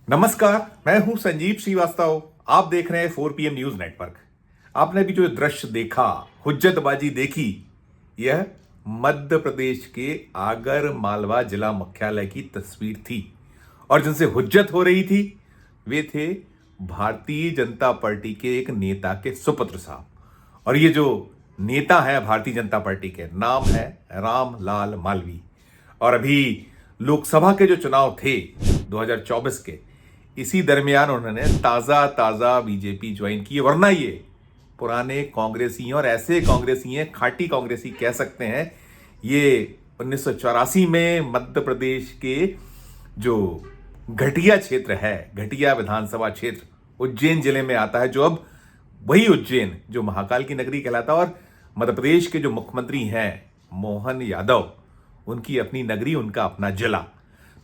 नमस्कार, मैं हूं संजीव श्रीवास्तव। आप देख रहे हैं 4PM न्यूज नेटवर्क। आपने भी जो दृश्य देखा, हुज्जतबाजी देखी, यह मध्य प्रदेश के आगर मालवा जिला मुख्यालय की तस्वीर थी। और जिनसे हुज्जत हो रही थी वे थे भारतीय जनता पार्टी के एक नेता के सुपुत्र साहब। और ये जो नेता है भारतीय जनता पार्टी के, नाम है रामलाल मालवी। और अभी लोकसभा के जो चुनाव थे 2024 के, इसी दरमियान उन्होंने ताजा बीजेपी ज्वाइन की। वरना ये पुराने कांग्रेसी और ऐसे कांग्रेसी हैं, खाटी कांग्रेसी कह सकते हैं। ये 1984 में मध्य प्रदेश के जो घटिया क्षेत्र है, घटिया विधानसभा क्षेत्र उज्जैन जिले में आता है, जो अब वही उज्जैन जो महाकाल की नगरी कहलाता है। और मध्य प्रदेश के जो मुख्यमंत्री हैं मोहन यादव, उनकी अपनी नगरी, उनका अपना जिला।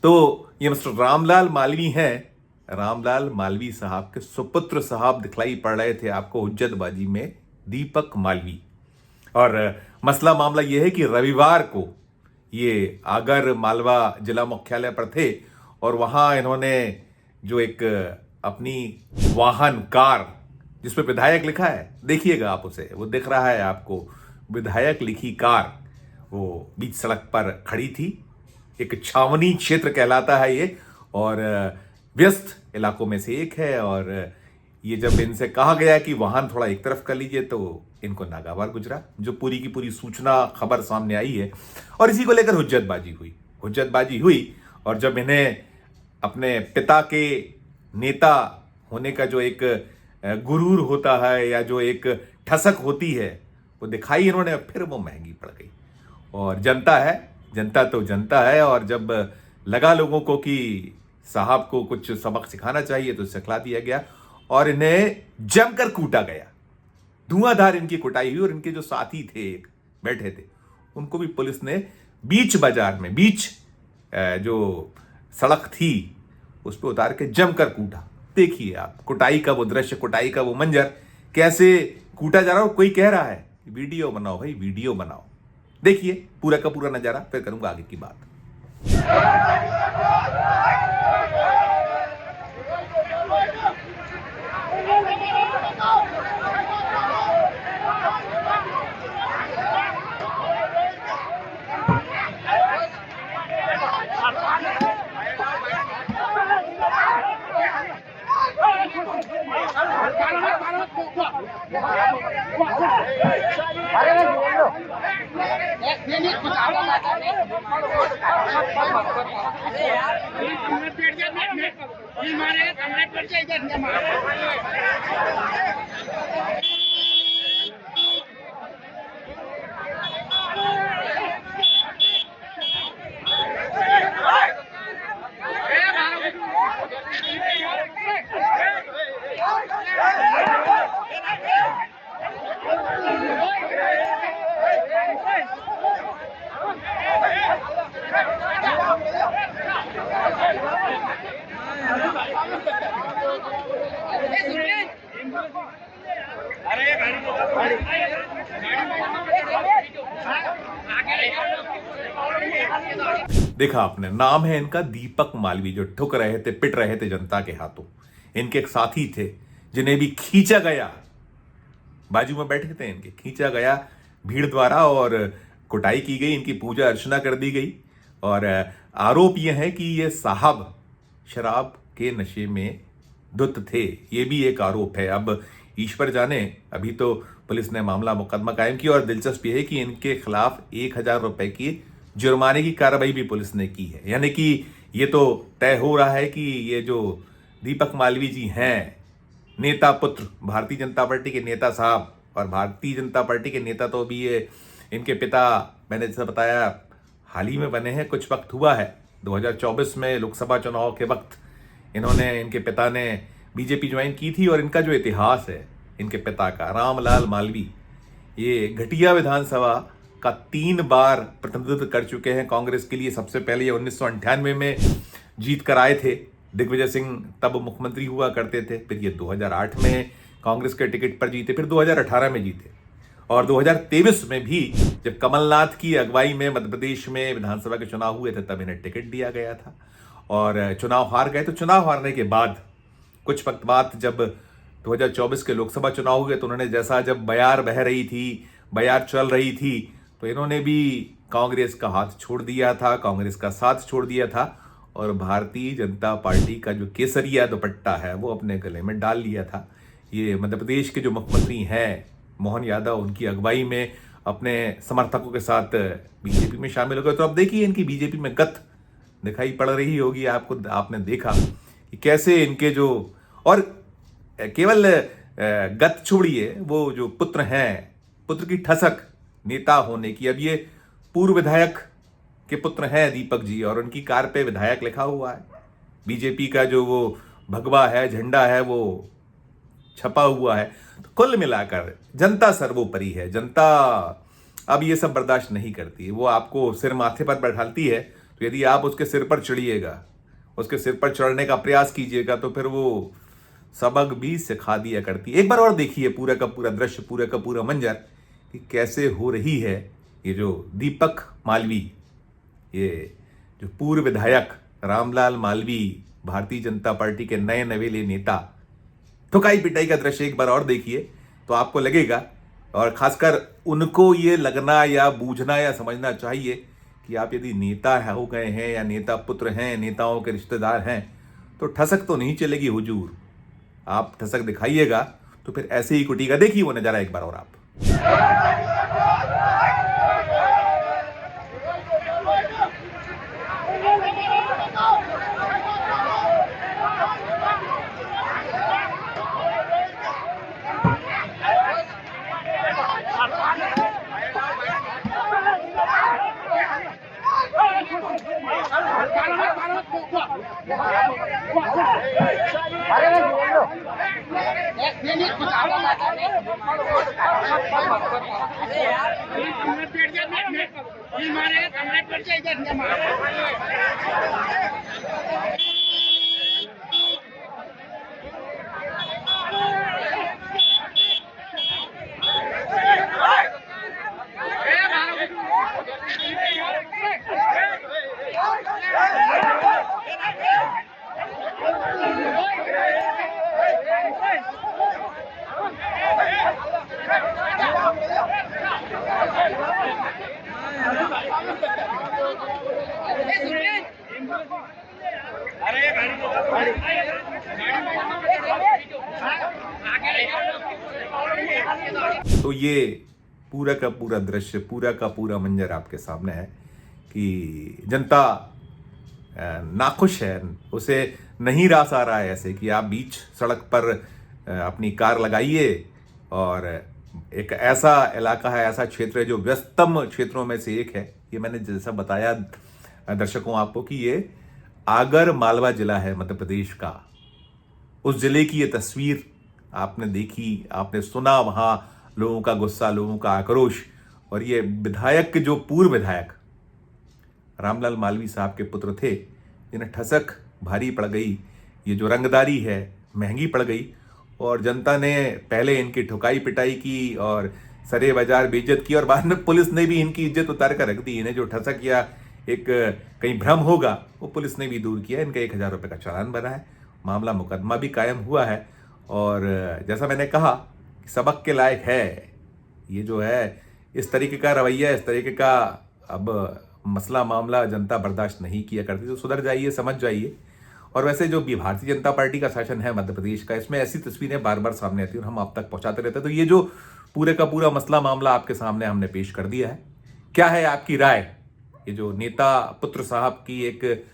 तो ये मिस्टर रामलाल मालवी हैं। रामलाल मालवी साहब के सुपुत्र साहब दिखलाई पड़ रहे थे आपको हुज्जतबाजी में, दीपक मालवी। और मसला मामला यह है कि रविवार को ये आगर मालवा जिला मुख्यालय पर थे और वहां इन्होंने जो एक अपनी वाहन कार जिसपे विधायक लिखा है, देखिएगा आप उसे, वो दिख रहा है आपको, विधायक लिखी कार, वो बीच सड़क पर खड़ी थी। एक छावनी क्षेत्र कहलाता है ये और व्यस्त इलाकों में से एक है। और ये जब इनसे कहा गया कि वाहन थोड़ा एक तरफ कर लीजिए तो इनको नागवार गुजरा, जो पूरी की पूरी सूचना खबर सामने आई है। और इसी को लेकर हुज्जतबाजी हुई। और जब इन्हें अपने पिता के नेता होने का जो एक गुरूर होता है या जो एक ठसक होती है वो दिखाई इन्होंने, फिर वो महंगी पड़ गई। और जनता तो जनता है। और जब लगा लोगों को कि साहब को कुछ सबक सिखाना चाहिए तो सिखला दिया गया और इन्हें जमकर कूटा गया। धुआंधार इनकी कुटाई हुई। और इनके जो साथी थे बैठे थे, उनको भी पुलिस ने बीच बाजार में, बीच जो सड़क थी उस पर उतार के जमकर कूटा। देखिए आप कुटाई का वो दृश्य, कुटाई का वो मंजर, कैसे कूटा जा रहा हो। कोई कह रहा है वीडियो बनाओ भाई, वीडियो बनाओ। देखिए पूरा का पूरा नजारा, फिर करूंगा आगे की बात। देखा आपने, नाम है इनका दीपक मालवी, जो ठुक रहे थे, पिट रहे थे जनता के हाथों। इनके एक साथी थे जिन्हें भी खींचा गया, बाजू में बैठे थे इनके, खींचा गया भीड़ द्वारा और कुटाई की गई, इनकी पूजा अर्चना कर दी गई। और आरोप यह है कि ये साहब शराब के नशे में धुत थे, ये भी एक आरोप है। अब ईश्वर जाने, अभी तो पुलिस ने मामला मुकदमा कायम किया और दिलचस्प यह है कि इनके खिलाफ 1000 रुपए की जुर्माने की कार्रवाई भी पुलिस ने की है। यानी कि ये तो तय हो रहा है कि ये जो दीपक मालवी जी हैं, नेता पुत्र, भारतीय जनता पार्टी के नेता साहब, और भारतीय जनता पार्टी के नेता तो अभी ये इनके पिता, मैंने जैसा बताया, हाल ही में बने हैं, कुछ वक्त हुआ है। 2024 में लोकसभा चुनाव के वक्त इनके पिता ने बीजेपी ज्वाइन की थी। और इनका जो इतिहास है इनके पिता का, रामलाल मालवी, ये घटिया विधानसभा का 3 बार प्रतिनिधित्व कर चुके हैं कांग्रेस के लिए। सबसे पहले ये 1998 में जीत कर आए थे, दिग्विजय सिंह तब मुख्यमंत्री हुआ करते थे। फिर ये 2008 में कांग्रेस के टिकट पर जीते, फिर 2018 में जीते, और 2023 में भी जब कमलनाथ की अगुवाई में मध्य प्रदेश में विधानसभा के चुनाव हुए थे तब इन्हें टिकट दिया गया था और चुनाव हार गए। तो चुनाव हारने के बाद कुछ वक्त बाद जब 2024 के लोकसभा चुनाव हुए तो उन्होंने जैसा जब बयार बह रही थी, बयार चल रही थी, तो इन्होंने भी कांग्रेस का हाथ छोड़ दिया था, कांग्रेस का साथ छोड़ दिया था और भारतीय जनता पार्टी का जो केसरिया दुपट्टा है वो अपने गले में डाल लिया था। ये मध्य प्रदेश के जो मुख्यमंत्री हैं मोहन यादव, उनकी अगुवाई में अपने समर्थकों के साथ बीजेपी में शामिल हो गए। तो अब देखिए इनकी बीजेपी में गत दिखाई पड़ रही होगी आपको, आपने देखा कि कैसे इनके जो, और केवल गत छोड़िए, वो जो पुत्र हैं, पुत्र की ठसक नेता होने की। अब ये पूर्व विधायक के पुत्र हैं दीपक जी, और उनकी कार पे विधायक लिखा हुआ है। बीजेपी का जो वो भगवा है, झंडा है, वो छपा हुआ है। तो कुल मिलाकर जनता सर्वोपरि है। जनता अब ये सब बर्दाश्त नहीं करती, वो आपको सिर माथे पर बैठाती है। तो यदि आप उसके सिर पर चढ़िएगा, उसके सिर पर चढ़ने का प्रयास कीजिएगा, तो फिर वो सबक भी सिखा दिया करती है। एक बार और देखिए पूरा का पूरा दृश्य, पूरा का पूरा मंजर कि कैसे हो रही है ये जो दीपक मालवी, ये जो पूर्व विधायक रामलाल मालवी, भारतीय जनता पार्टी के नए नवेले नेता, ठुकाई पिटाई का दृश्य एक बार और देखिए तो आपको लगेगा, और खासकर उनको ये लगना या बूझना या समझना चाहिए कि आप यदि नेता हो गए हैं या नेता पुत्र हैं, नेताओं के रिश्तेदार हैं, तो ठसक तो नहीं चलेगी हुजूर। आप ठसक दिखाइएगा तो फिर ऐसे ही कुटीगा। देखिए वो नजारा एक बार और आप। तो ये पूरा का पूरा दृश्य, पूरा का पूरा मंजर आपके सामने है कि जनता नाखुश है, उसे नहीं रास आ रहा है ऐसे कि आप बीच सड़क पर अपनी कार लगाइए, और एक ऐसा इलाका है, ऐसा क्षेत्र है जो व्यस्तम क्षेत्रों में से एक है। ये मैंने जैसा बताया दर्शकों आपको कि ये आगर मालवा जिला है मध्य प्रदेश का। उस जिले की ये तस्वीर आपने देखी, आपने सुना वहां लोगों का गुस्सा, लोगों का आक्रोश, और ये विधायक, जो पूर्व विधायक रामलाल मालवी साहब के पुत्र थे, जिन्हें ठसक भारी पड़ गई, ये जो रंगदारी है महंगी पड़ गई, और जनता ने पहले इनकी ठुकाई पिटाई की और सरे बाजार बेइज्जत की, और बाद में पुलिस ने भी इनकी इज्जत उतार कर रख दी। इन्हें जो ठसक या एक कहीं भ्रम होगा वो पुलिस ने भी दूर किया। इनका 1000 रुपये का चालान बना है, मामला मुकदमा भी कायम हुआ है, और जैसा मैंने कहा सबक के लायक है। ये जो है इस तरीके का रवैया, इस तरीके का अब मसला मामला जनता बर्दाश्त नहीं किया करती। तो सुधर जाइए, समझ जाइए। और वैसे जो भी भारतीय जनता पार्टी का शासन है मध्य प्रदेश का, इसमें ऐसी तस्वीरें बार बार सामने आती हैं और हम आप तक पहुंचाते रहते हैं। तो ये जो पूरे का पूरा मसला मामला आपके सामने हमने पेश कर दिया है। क्या है आपकी राय? ये जो नेता पुत्र साहब की एक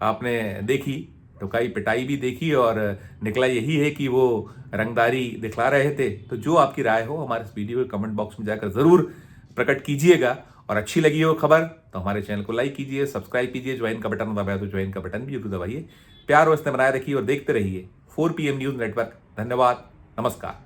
आपने देखी, ठुकाई पिटाई भी देखी, और निकला यही है कि वो रंगदारी दिखला रहे थे। तो जो आपकी राय हो हमारे इस वीडियो के कमेंट बॉक्स में जाकर जरूर प्रकट कीजिएगा, और अच्छी लगी हो खबर तो हमारे चैनल को लाइक कीजिए, सब्सक्राइब कीजिए, ज्वाइन का बटन दबाया तो ज्वाइन का बटन भी जरूर दबाइए। प्यार और स्नेह बनाए रखिए और देखते रहिए 4PM न्यूज नेटवर्क। धन्यवाद, नमस्कार।